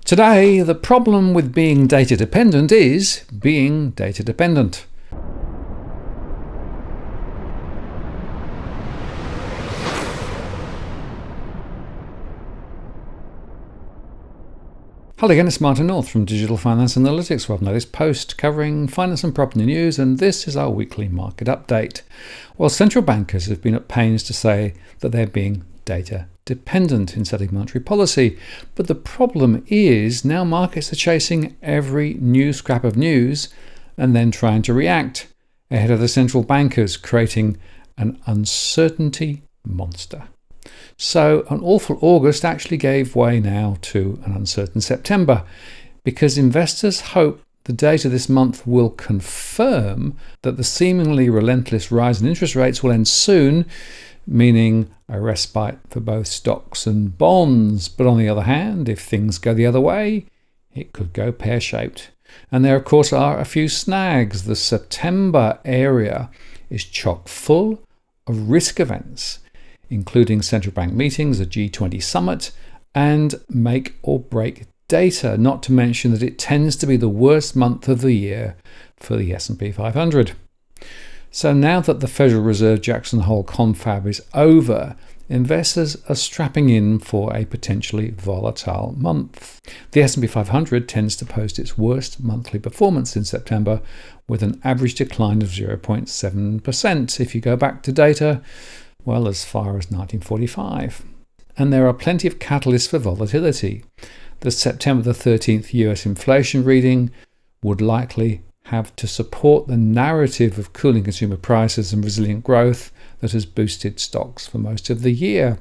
Today, the problem with being data dependent is being data dependent. Hello again, it's Martin North from Digital Finance Analytics. Welcome to this post covering finance and property news, and this is our weekly market update. Well, central bankers have been at pains to say that they're being data dependent in setting monetary policy, but the problem is now markets are chasing every new scrap of news and then trying to react ahead of the central bankers, creating an uncertainty monster. So an awful August actually gave way now to an uncertain September, because investors hope the data this month will confirm that the seemingly relentless rise in interest rates will end soon, meaning a respite for both stocks and bonds. But on the other hand, if things go the other way, it could go pear-shaped. And there, of course, are a few snags. The September area is chock full of risk events, including central bank meetings, a G20 summit, and make or break data, not to mention that it tends to be the worst month of the year for the S&P 500. So now that the Federal Reserve Jackson Hole confab is over, investors are strapping in for a potentially volatile month. The S&P 500 tends to post its worst monthly performance in September, with an average decline of 0.7% if you go back to data, well, as far as 1945. And there are plenty of catalysts for volatility. The September the 13th US inflation reading would likely have to support the narrative of cooling consumer prices and resilient growth that has boosted stocks for most of the year.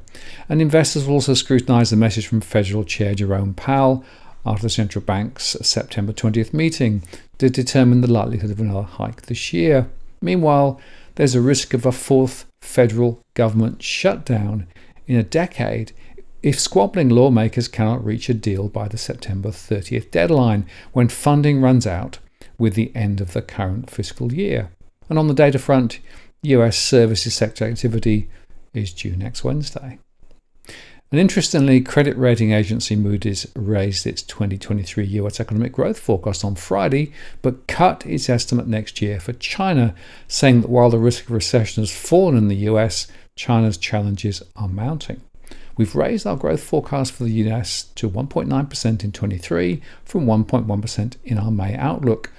And investors will also scrutinise the message from Federal Chair Jerome Powell after the central bank's September 20th meeting to determine the likelihood of another hike this year. Meanwhile, there's a risk of a fourth federal government shutdown in a decade if squabbling lawmakers cannot reach a deal by the September 30th deadline, when funding runs out with the end of the current fiscal year. And on the data front, US services sector activity is due next Wednesday. And interestingly, credit rating agency Moody's raised its 2023 US economic growth forecast on Friday, but cut its estimate next year for China, saying that while the risk of recession has fallen in the US, China's challenges are mounting. We've raised our growth forecast for the US to 1.9% in 23 from 1.1% in our May outlook,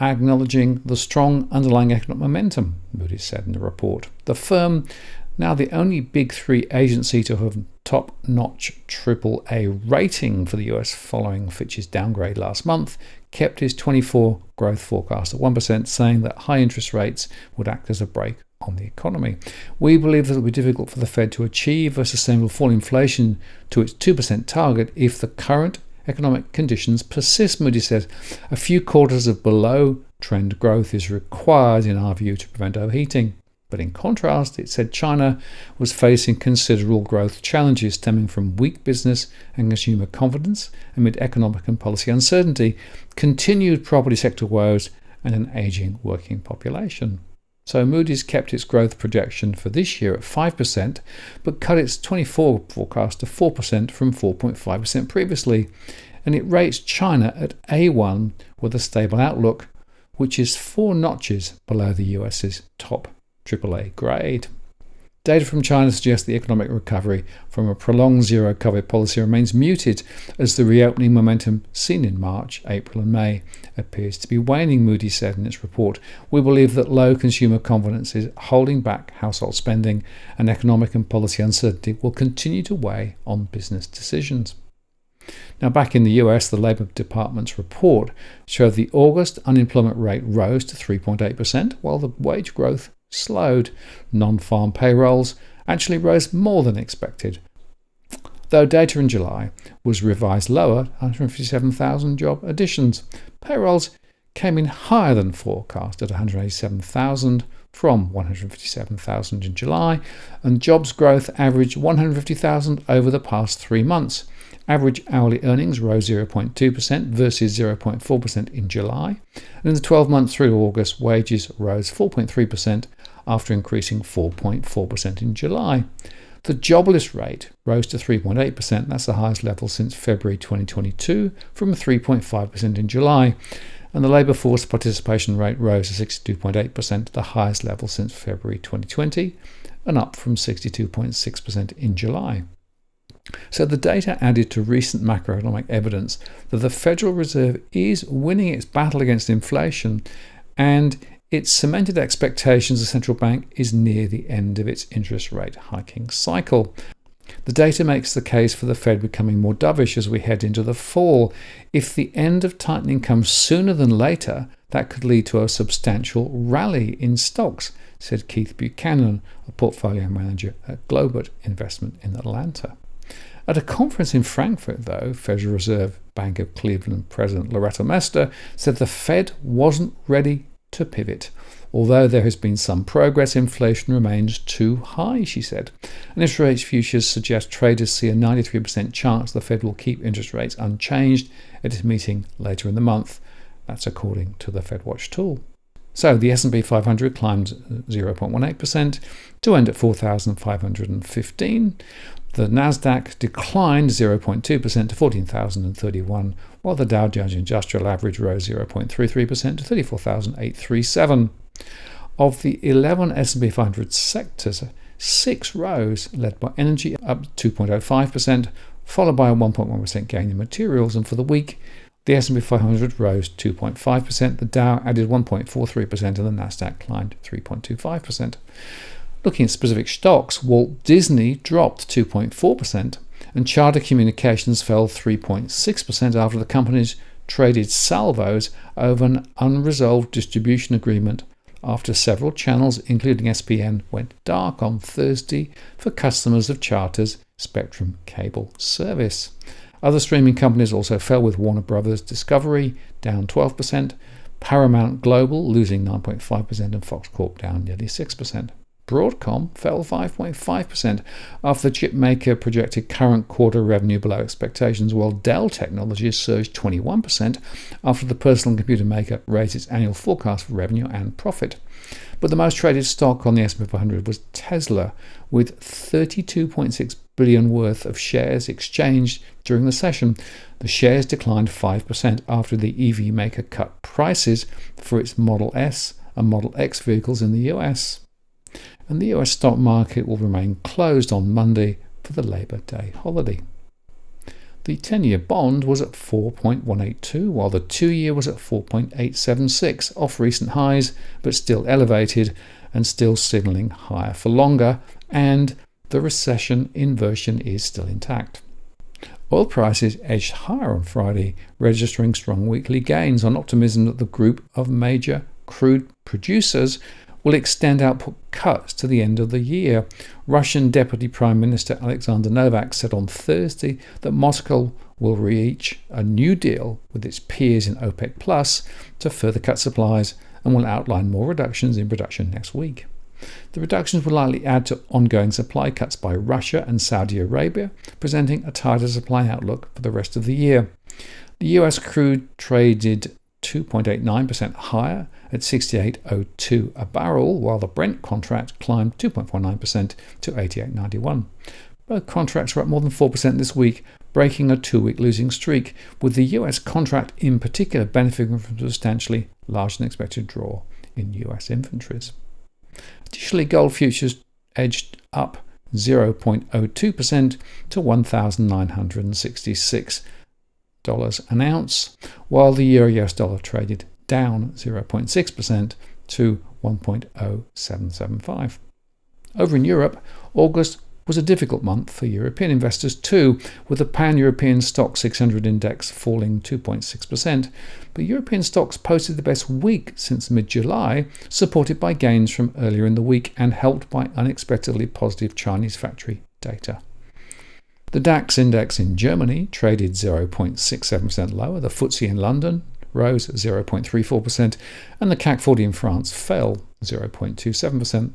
acknowledging the strong underlying economic momentum, Moody's said in the report. The firm, now the only big three agency to have top-notch AAA rating for the US following Fitch's downgrade last month, kept its 24 growth forecast at 1%, saying that high interest rates would act as a brake on the economy. We believe that it will be difficult for the Fed to achieve a sustainable fall in inflation to its 2% target if the current economic conditions persist, Moody's said. A few quarters of below-trend growth is required, in our view, to prevent overheating. But in contrast, it said China was facing considerable growth challenges stemming from weak business and consumer confidence amid economic and policy uncertainty, continued property sector woes, and an aging working population. So Moody's kept its growth projection for this year at 5%, but cut its 24 forecast to 4% from 4.5% previously, and it rates China at A1 with a stable outlook, which is 4 notches below the US's top AAA grade. Data from China suggests the economic recovery from a prolonged zero-COVID policy remains muted, as the reopening momentum seen in March, April and May appears to be waning, Moody's said in its report. We believe that low consumer confidence is holding back household spending, and economic and policy uncertainty will continue to weigh on business decisions. Now, back in the US, the Labor Department's report showed the August unemployment rate rose to 3.8%, while the wage growth slowed. Non-farm payrolls actually rose more than expected, though data in July was revised lower, 157,000 job additions. Payrolls came in higher than forecast at 187,000 from 157,000 in July, and jobs growth averaged 150,000 over the past 3 months. Average hourly earnings rose 0.2% versus 0.4% in July, and in the 12 months through to August, wages rose 4.3% after increasing 4.4% in July. The jobless rate rose to 3.8%. That's the highest level since February 2022, from 3.5% in July. And the labour force participation rate rose to 62.8%, the highest level since February 2020, and up from 62.6% in July. So the data added to recent macroeconomic evidence that the Federal Reserve is winning its battle against inflation, and it cemented expectations the central bank is near the end of its interest rate hiking cycle. The data makes the case for the Fed becoming more dovish as we head into the fall. If the end of tightening comes sooner than later, that could lead to a substantial rally in stocks, said Keith Buchanan, a portfolio manager at Global Investment in Atlanta. At a conference in Frankfurt, though, Federal Reserve Bank of Cleveland President Loretta Mester said the Fed wasn't ready to pivot. Although there has been some progress, inflation remains too high, she said. And interest rates futures suggest traders see a 93% chance the Fed will keep interest rates unchanged at its meeting later in the month. That's according to the FedWatch tool. So the S&P 500 climbed 0.18% to end at 4,515. The Nasdaq declined 0.2% to 14,031, while the Dow Jones Industrial Average rose 0.33% to 34,837. Of the 11 S&P 500 sectors, 6 rose, led by energy up 2.05%, followed by a 1.1% gain in materials. And for the week, the S&P 500 rose 2.5%, the Dow added 1.43%, and the Nasdaq climbed 3.25%. Looking at specific stocks, Walt Disney dropped 2.4%, and Charter Communications fell 3.6% after the companies traded salvos over an unresolved distribution agreement after several channels, including SPN, went dark on Thursday for customers of Charter's Spectrum cable service. Other streaming companies also fell, with Warner Bros. Discovery down 12%, Paramount Global losing 9.5%, and Fox Corp down nearly 6%. Broadcom fell 5.5% after the chip maker projected current quarter revenue below expectations, while Dell Technologies surged 21% after the personal computer maker raised its annual forecast for revenue and profit. But the most traded stock on the S&P 500 was Tesla, with $32.6 billion worth of shares exchanged during the session. The shares declined 5% after the EV maker cut prices for its Model S and Model X vehicles in the US. And the US stock market will remain closed on Monday for the Labor Day holiday. The 10-year bond was at 4.182, while the 2-year was at 4.876, off recent highs, but still elevated and still signalling higher for longer, and the recession inversion is still intact. Oil prices edged higher on Friday, registering strong weekly gains on optimism that the group of major crude producers will extend output cuts to the end of the year. Russian Deputy Prime Minister Alexander Novak said on Thursday that Moscow will reach a new deal with its peers in OPEC Plus to further cut supplies, and will outline more reductions in production next week. The reductions will likely add to ongoing supply cuts by Russia and Saudi Arabia, presenting a tighter supply outlook for the rest of the year. The US crude traded 2.89% higher at $68.02 a barrel, while the Brent contract climbed 2.49% to $88.91. Both contracts were up more than 4% this week, breaking a 2-week losing streak, with the US contract in particular benefiting from a substantially larger than expected draw in US inventories. Additionally, gold futures edged up 0.02% to $1,966 an ounce, while the Euro-US dollar traded down 0.6% to 1.0775. Over in Europe, August was a difficult month for European investors too, with the Pan-European Stock 600 index falling 2.6%, but European stocks posted the best week since mid-July, supported by gains from earlier in the week and helped by unexpectedly positive Chinese factory data. The DAX index in Germany traded 0.67% lower, the FTSE in London rose 0.34%, and the CAC 40 in France fell 0.27%.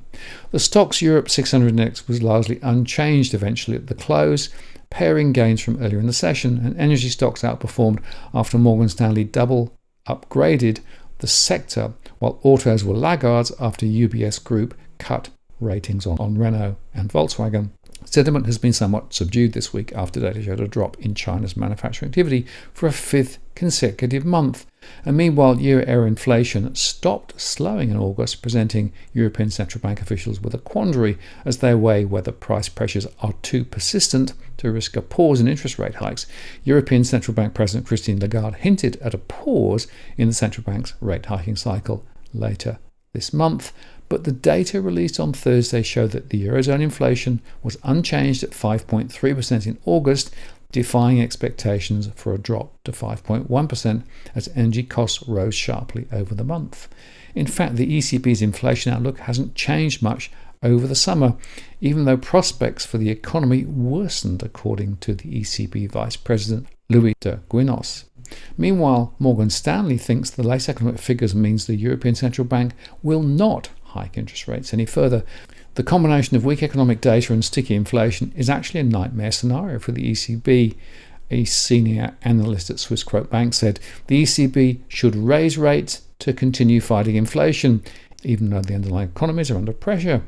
The Stoxx Europe 600 index was largely unchanged eventually at the close, pairing gains from earlier in the session, and energy stocks outperformed after Morgan Stanley double upgraded the sector, while autos were laggards after UBS Group cut ratings on Renault and Volkswagen. Sentiment has been somewhat subdued this week after data showed a drop in China's manufacturing activity for a fifth consecutive month. And meanwhile, year-end inflation stopped slowing in August, presenting European Central Bank officials with a quandary as they weigh whether price pressures are too persistent to risk a pause in interest rate hikes. European Central Bank President Christine Lagarde hinted at a pause in the central bank's rate hiking cycle later this month. But the data released on Thursday showed that the Eurozone inflation was unchanged at 5.3% in August, defying expectations for a drop to 5.1% as energy costs rose sharply over the month. In fact, the ECB's inflation outlook hasn't changed much over the summer, even though prospects for the economy worsened, according to the ECB Vice President Luis de Guindos. Meanwhile, Morgan Stanley thinks the latest economic figures means the European Central Bank will not hike interest rates any further. The combination of weak economic data and sticky inflation is actually a nightmare scenario for the ECB. A senior analyst at Swiss Quote Bank said the ECB should raise rates to continue fighting inflation, even though the underlying economies are under pressure.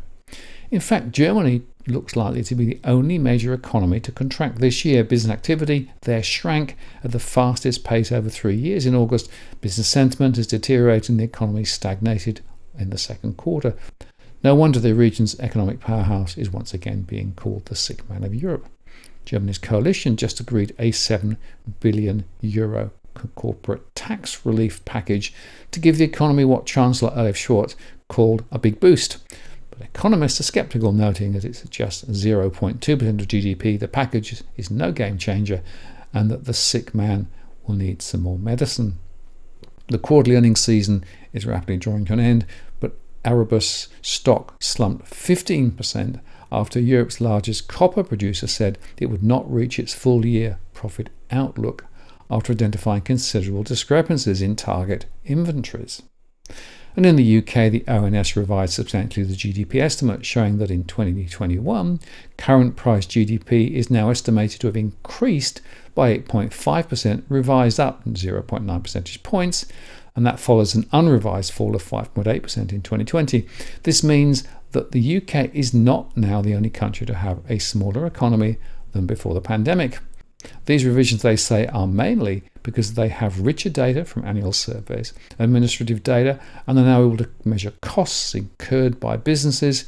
In fact, Germany looks likely to be the only major economy to contract this year. Business activity there shrank at the fastest pace over 3 years. In August, business sentiment has deteriorated and the economy stagnated in the second quarter. No wonder the region's economic powerhouse is once again being called the sick man of Europe. Germany's coalition just agreed a €7 billion corporate tax relief package to give the economy what Chancellor Olaf Scholz called a big boost. But economists are sceptical, noting that it's just 0.2% of GDP. The package is no game changer and that the sick man will need some more medicine. The quarterly earnings season is rapidly drawing to an end, but Erebus stock slumped 15% after Europe's largest copper producer said it would not reach its full-year profit outlook after identifying considerable discrepancies in target inventories. And in the UK, the ONS revised substantially the GDP estimate, showing that in 2021, current price GDP is now estimated to have increased by 8.5%, revised up 0.9 percentage points, and that follows an unrevised fall of 5.8% in 2020. This means that the UK is not now the only country to have a smaller economy than before the pandemic. These revisions, they say, are mainly because they have richer data from annual surveys, administrative data, and are now able to measure costs incurred by businesses,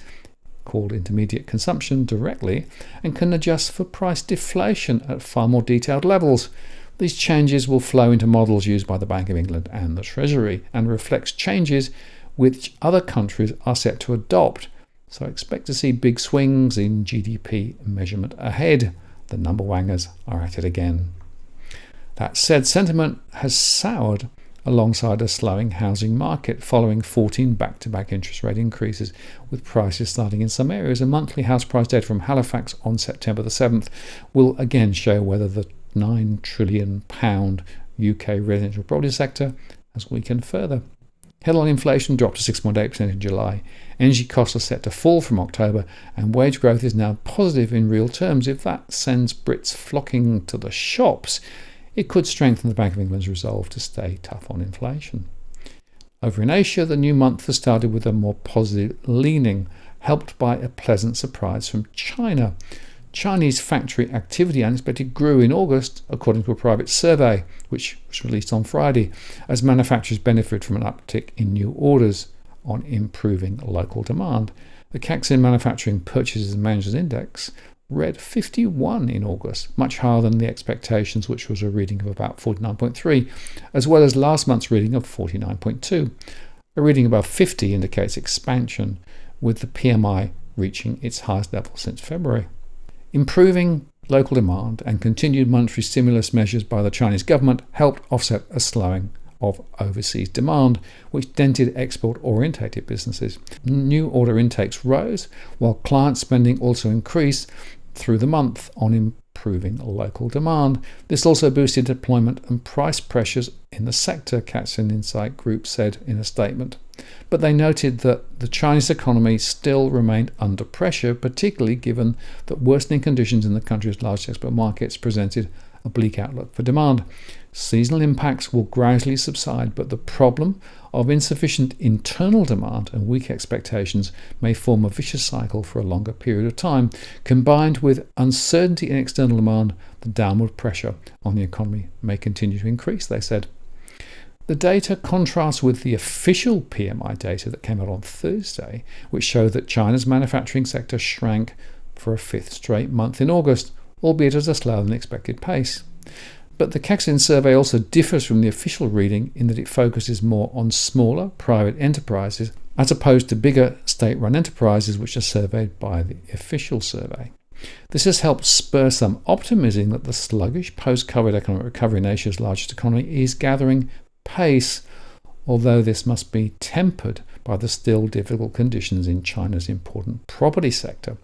called intermediate consumption, directly, and can adjust for price deflation at far more detailed levels. These changes will flow into models used by the Bank of England and the Treasury and reflects changes which other countries are set to adopt. So expect to see big swings in GDP measurement ahead. The number wangers are at it again. That said, sentiment has soured alongside a slowing housing market following 14 back-to-back interest rate increases, with prices starting in some areas. A monthly house price data from Halifax on September the 7th will again show whether the £9 trillion UK residential property sector has weakened further. Headline inflation dropped to 6.8% in July. Energy costs are set to fall from October, and wage growth is now positive in real terms. If that sends Brits flocking to the shops, it could strengthen the Bank of England's resolve to stay tough on inflation. Over in Asia, the new month has started with a more positive leaning, helped by a pleasant surprise from China. Chinese factory activity unexpectedly grew in August, according to a private survey, which was released on Friday, as manufacturers benefit from an uptick in new orders on improving local demand. The Caixin Manufacturing Purchases and Managers Index read 51 in August, much higher than the expectations, which was a reading of about 49.3, as well as last month's reading of 49.2. A reading above 50 indicates expansion, with the PMI reaching its highest level since February. Improving local demand and continued monetary stimulus measures by the Chinese government helped offset a slowing of overseas demand, which dented export-orientated businesses. New order intakes rose, while client spending also increased through the month on improving local demand. This also boosted employment and price pressures in the sector, Caixin Insight Group said in a statement. But they noted that the Chinese economy still remained under pressure, particularly given that worsening conditions in the country's largest export markets presented a bleak outlook for demand. Seasonal impacts will gradually subside, but the problem of insufficient internal demand and weak expectations may form a vicious cycle for a longer period of time. Combined with uncertainty in external demand, the downward pressure on the economy may continue to increase, they said. The data contrasts with the official PMI data that came out on Thursday, which showed that China's manufacturing sector shrank for a fifth straight month in August, albeit at a slower than expected pace. But the Caixin survey also differs from the official reading in that it focuses more on smaller private enterprises as opposed to bigger state-run enterprises which are surveyed by the official survey. This has helped spur some optimism that the sluggish post-COVID economic recovery in Asia's largest economy is gathering pace, although this must be tempered by the still difficult conditions in China's important property sector.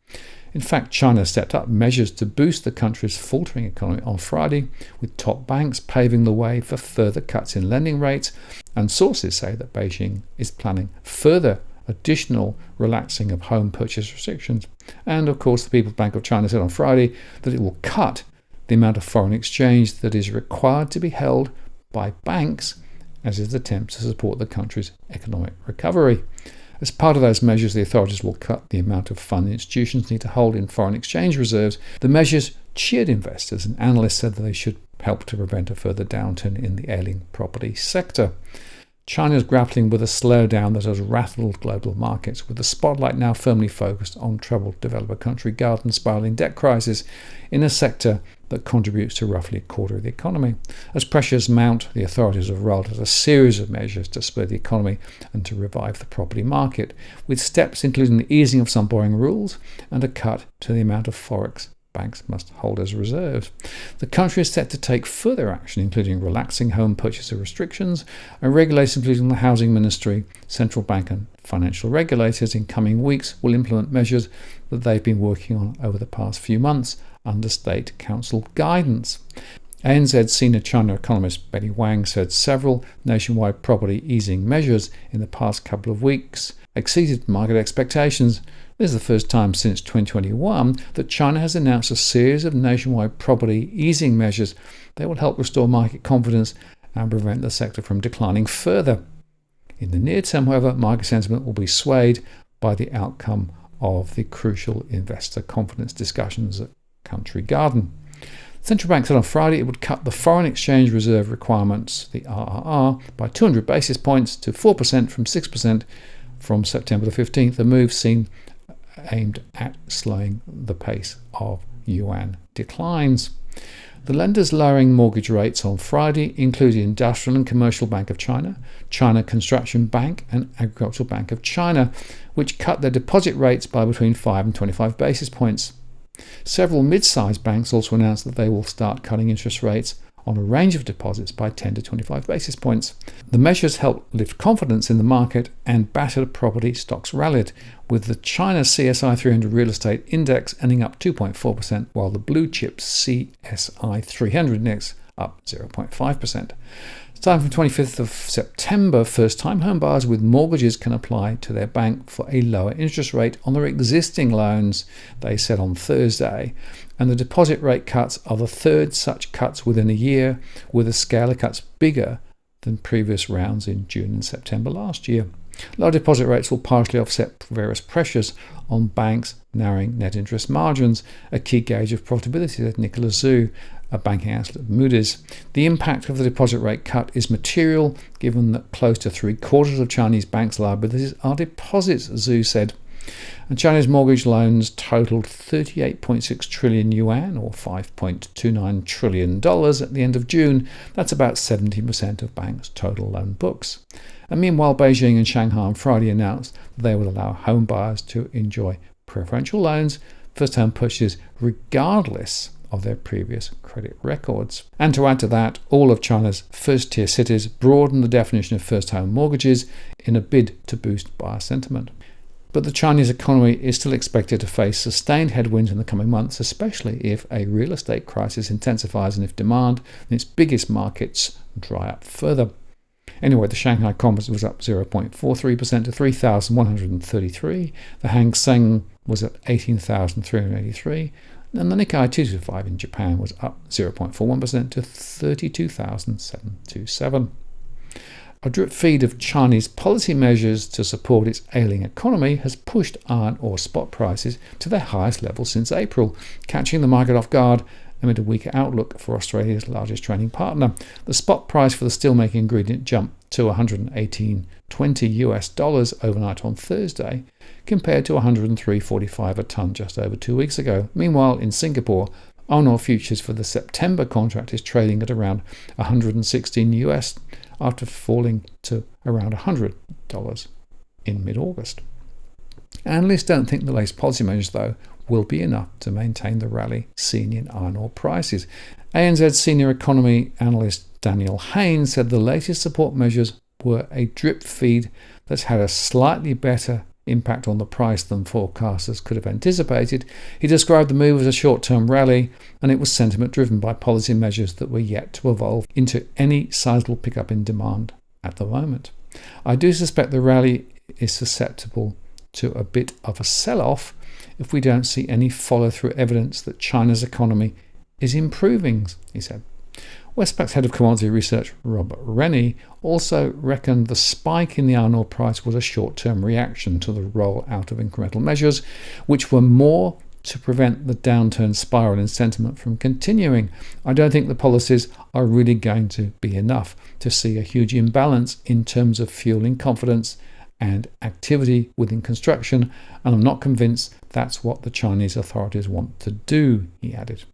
In fact, China stepped up measures to boost the country's faltering economy on Friday, with top banks paving the way for further cuts in lending rates, and sources say that Beijing is planning further additional relaxing of home purchase restrictions. And of course, the People's Bank of China said on Friday that it will cut the amount of foreign exchange that is required to be held by banks as its attempt to support the country's economic recovery. As part of those measures, the authorities will cut the amount of funds institutions need to hold in foreign exchange reserves. The measures cheered investors, and analysts said that they should help to prevent a further downturn in the ailing property sector. China is grappling with a slowdown that has rattled global markets, with the spotlight now firmly focused on troubled developer country garden spiraling debt crisis in a sector that contributes to roughly a quarter of the economy. As pressures mount, the authorities have rolled out a series of measures to spur the economy and to revive the property market, with steps including the easing of some borrowing rules and a cut to the amount of forex banks must hold as reserves. The country is set to take further action, including relaxing home purchase restrictions and regulations, including the Housing Ministry, Central Bank and financial regulators in coming weeks will implement measures that they've been working on over the past few months under State Council guidance. ANZ senior China economist Betty Wang said several nationwide property easing measures in the past couple of weeks exceeded market expectations. This is the first time since 2021 that China has announced a series of nationwide property easing measures that will help restore market confidence and prevent the sector from declining further. In the near term, however, market sentiment will be swayed by the outcome of the crucial investor confidence discussions at Country Garden. The central bank said on Friday it would cut the foreign exchange reserve requirements, the RRR, by 200 basis points to 4% from 6% from September the 15th, a move aimed at slowing the pace of yuan declines. The lenders lowering mortgage rates on Friday included Industrial and Commercial Bank of China, China Construction Bank and Agricultural Bank of China, which cut their deposit rates by between 5 and 25 basis points. Several mid-sized banks also announced that they will start cutting interest rates on a range of deposits by 10 to 25 basis points. The measures helped lift confidence in the market and battered property stocks rallied, with the China CSI 300 real estate index ending up 2.4%, while the blue chip CSI 300 index up 0.5%. Starting from 25th of September, first-time home buyers with mortgages can apply to their bank for a lower interest rate on their existing loans, they said on Thursday. And the deposit rate cuts are the third such cuts within a year, with a scale of cuts bigger than previous rounds in June and September last year. Low deposit rates will partially offset various pressures on banks narrowing net interest margins, a key gauge of profitability, said Nicholas Zhu, a banking analyst at Moody's. The impact of the deposit rate cut is material, given that close to 3/4 of Chinese banks' liabilities are deposits, Zhu said. And China's mortgage loans totaled 38.6 trillion yuan, or $5.29 trillion at the end of June. That's about 70% of banks' total loan books. And meanwhile, Beijing and Shanghai on Friday announced that they will allow home buyers to enjoy preferential loans, first-home purchases, regardless of their previous credit records. And to add to that, all of China's first-tier cities broadened the definition of first-home mortgages in a bid to boost buyer sentiment. But the Chinese economy is still expected to face sustained headwinds in the coming months, especially if a real estate crisis intensifies and if demand in its biggest markets dry up further. Anyway, the Shanghai Composite was up 0.43% to 3,133. The Hang Seng was at 18,383. And the Nikkei 225 in Japan was up 0.41% to 32,727. A drip feed of Chinese policy measures to support its ailing economy has pushed iron ore spot prices to their highest level since April, catching the market off guard amid a weaker outlook for Australia's largest trading partner. The spot price for the steelmaking ingredient jumped to $118.20 overnight on Thursday, compared to $103.45 a tonne just over 2 weeks ago. Meanwhile, in Singapore, iron ore futures for the September contract is trading at around $116 after falling to around $100 in mid-August. Analysts don't think the latest policy measures, though, will be enough to maintain the rally seen in iron ore prices. ANZ senior economy analyst Daniel Haynes said the latest support measures were a drip feed that's had a slightly better impact on the price than forecasters could have anticipated. He described the move as a short-term rally, and it was sentiment driven by policy measures that were yet to evolve into any sizable pickup in demand at the moment. I do suspect the rally is susceptible to a bit of a sell-off if we don't see any follow-through evidence that China's economy is improving, he said. Westpac's head of commodity research, Robert Rennie, also reckoned the spike in the iron ore price was a short-term reaction to the roll-out of incremental measures, which were more to prevent the downturn spiral in sentiment from continuing. I don't think the policies are really going to be enough to see a huge imbalance in terms of fueling confidence and activity within construction, and I'm not convinced that's what the Chinese authorities want to do, he added.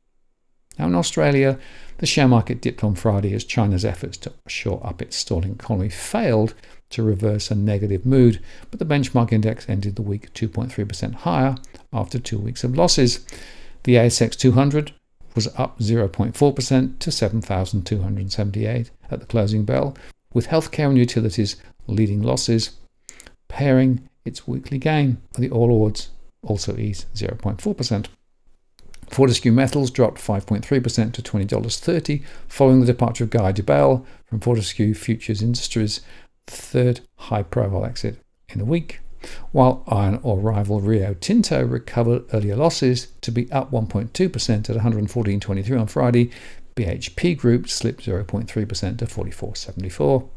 Now in Australia, the share market dipped on Friday as China's efforts to shore up its stalling economy failed to reverse a negative mood, but the benchmark index ended the week 2.3% higher after 2 weeks of losses. The ASX 200 was up 0.4% to 7,278 at the closing bell, with healthcare and utilities leading losses, pairing its weekly gain. The All Ords also eased 0.4%. Fortescue Metals dropped 5.3% to $20.30 following the departure of Guy Debelle from Fortescue Futures Industries, the third high-profile exit in a week, while iron ore rival Rio Tinto recovered earlier losses to be up 1.2% at $114.23 on Friday. BHP Group slipped 0.3% to $44.74.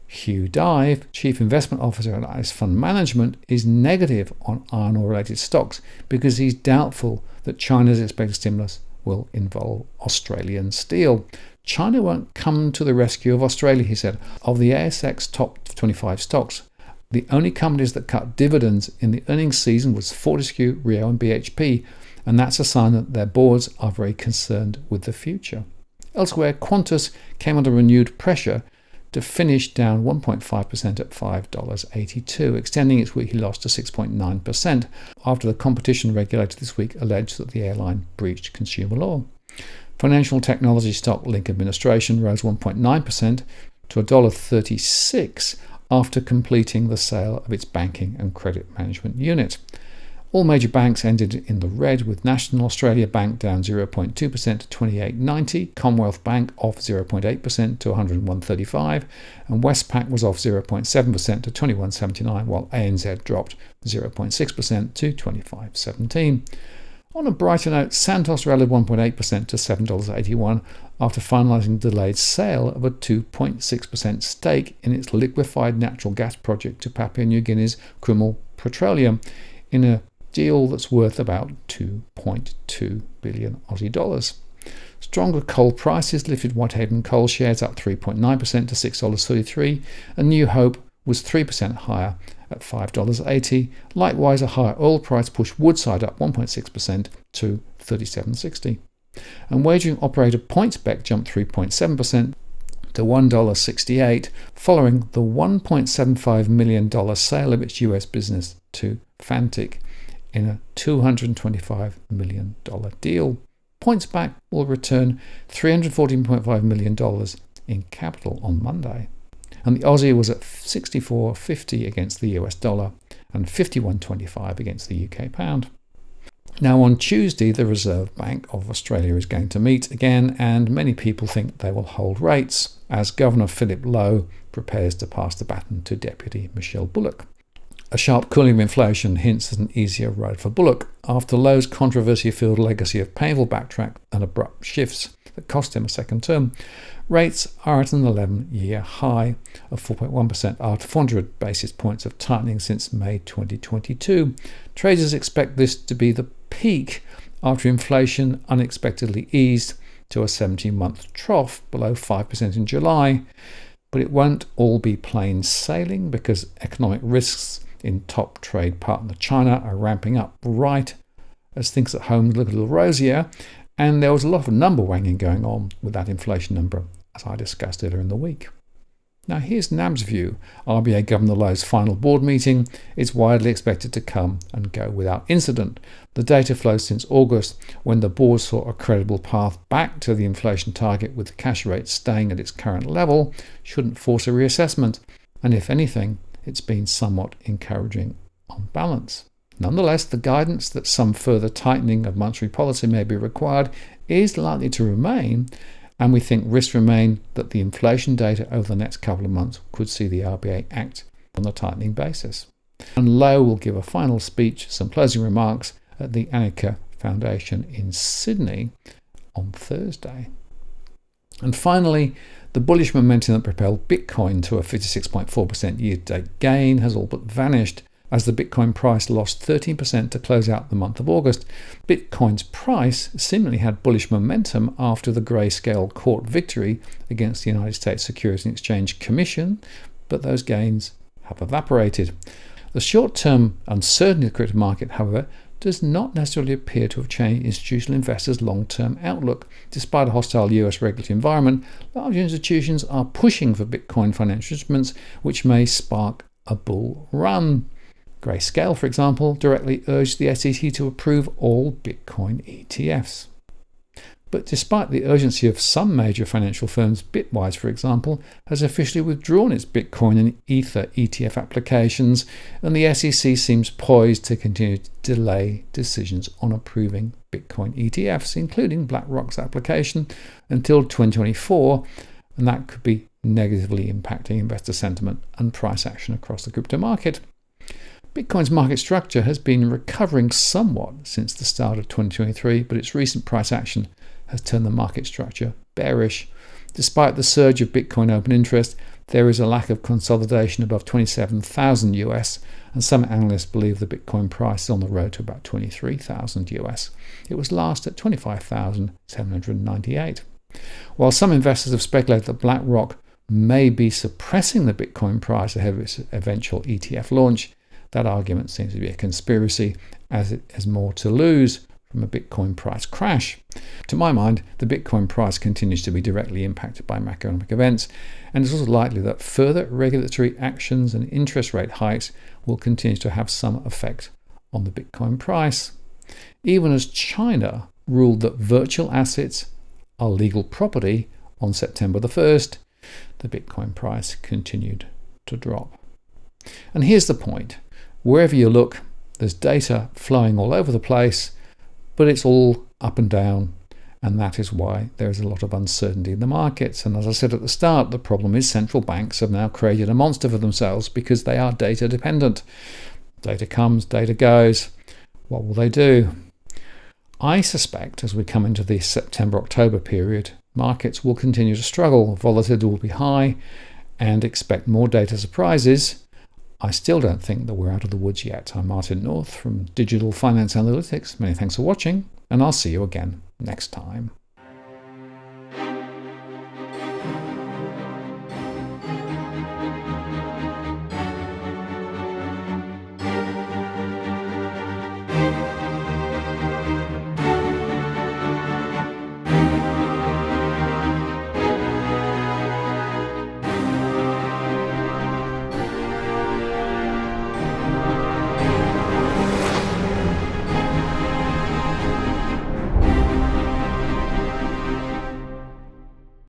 Hugh Dive, Chief Investment Officer at ICE Fund Management, is negative on iron ore related stocks because he's doubtful that China's expected stimulus will involve Australian steel. China won't come to the rescue of Australia, he said. Of the ASX top 25 stocks, the only companies that cut dividends in the earnings season was Fortescue, Rio and BHP, and that's a sign that their boards are very concerned with the future. Elsewhere, Qantas came under renewed pressure to finish down 1.5% at $5.82, extending its weekly loss to 6.9% after the competition regulator this week alleged that the airline breached consumer law. Financial technology stock Link Administration rose 1.9% to $1.36 after completing the sale of its banking and credit management unit. All major banks ended in the red, with National Australia Bank down 0.2% to 28.90, Commonwealth Bank off 0.8% to 101.35, and Westpac was off 0.7% to 21.79, while ANZ dropped 0.6% to 25.17. On a brighter note, Santos rallied 1.8% to $7.81 after finalising delayed sale of a 2.6% stake in its liquefied natural gas project to Papua New Guinea's Kumul Petroleum in a deal that's worth about 2.2 billion Aussie dollars. Stronger coal prices lifted Whitehaven coal shares up 3.9% to $6.33, and New Hope was 3% higher at $5.80. Likewise, a higher oil price pushed Woodside up 1.6% to $37.60. And wagering operator PointsBet jumped 3.7% to $1.68 following the $1.75 million sale of its US business to Fantic in a $225 million deal. PointsBet will return $314.5 million in capital on Monday. And the Aussie was at 64.50 against the US dollar and 51.25 against the UK pound. Now on Tuesday, the Reserve Bank of Australia is going to meet again, and many people think they will hold rates as Governor Philip Lowe prepares to pass the baton to Deputy Michelle Bullock. A sharp cooling of inflation hints at an easier road for Bullock after Lowe's controversy-filled legacy of painful backtrack and abrupt shifts that cost him a second term. Rates are at an 11-year high of 4.1% after 400 basis points of tightening since May 2022. Traders expect this to be the peak after inflation unexpectedly eased to a 17-month trough below 5% in July. But it won't all be plain sailing because economic risks in top trade partner China are ramping up right as things at home look a little rosier, and there was a lot of number wanging going on with that inflation number, as I discussed earlier in the week. Now here's NAB's view. RBA Governor Lowe's final board meeting is widely expected to come and go without incident. The data flow since August, when the board saw a credible path back to the inflation target with the cash rate staying at its current level, shouldn't force a reassessment, and if anything, it's been somewhat encouraging on balance. Nonetheless, the guidance that some further tightening of monetary policy may be required is likely to remain, and we think risks remain that the inflation data over the next couple of months could see the RBA act on a tightening basis. And Lowe will give a final speech, some closing remarks at the Annika Foundation in Sydney on Thursday. And finally, the bullish momentum that propelled Bitcoin to a 56.4% year-to-date gain has all but vanished as the Bitcoin price lost 13% to close out the month of August. Bitcoin's price seemingly had bullish momentum after the grayscale court victory against the United States Securities and Exchange Commission, but those gains have evaporated. The short-term uncertainty of the crypto market, however, does not necessarily appear to have changed institutional investors' long-term outlook. Despite a hostile US regulatory environment, large institutions are pushing for Bitcoin financial instruments, which may spark a bull run. Grayscale, for example, directly urged the SEC to approve all Bitcoin ETFs. But despite the urgency of some major financial firms, Bitwise, for example, has officially withdrawn its Bitcoin and Ether ETF applications, and the SEC seems poised to continue to delay decisions on approving Bitcoin ETFs, including BlackRock's application, until 2024, and that could be negatively impacting investor sentiment and price action across the crypto market. Bitcoin's market structure has been recovering somewhat since the start of 2023, but its recent price action has turned the market structure bearish. Despite the surge of Bitcoin open interest, there is a lack of consolidation above 27,000 US, and some analysts believe the Bitcoin price is on the road to about 23,000 US. It was last at 25,798. While some investors have speculated that BlackRock may be suppressing the Bitcoin price ahead of its eventual ETF launch, that argument seems to be a conspiracy, as it has more to lose from a Bitcoin price crash. To my mind, the Bitcoin price continues to be directly impacted by macroeconomic events, and it's also likely that further regulatory actions and interest rate hikes will continue to have some effect on the Bitcoin price. Even as China ruled that virtual assets are legal property on September the 1st, the Bitcoin price continued to drop. And here's the point. Wherever you look, there's data flowing all over the place, but it's all up and down, and that is why there is a lot of uncertainty in the markets. And as I said at the start, the problem is central banks have now created a monster for themselves because they are data dependent. Data comes, data goes. What will they do? I suspect as we come into the September-October period, markets will continue to struggle, volatility will be high, and expect more data surprises. I still don't think that we're out of the woods yet. I'm Martin North from Digital Finance Analytics. Many thanks for watching, and I'll see you again next time.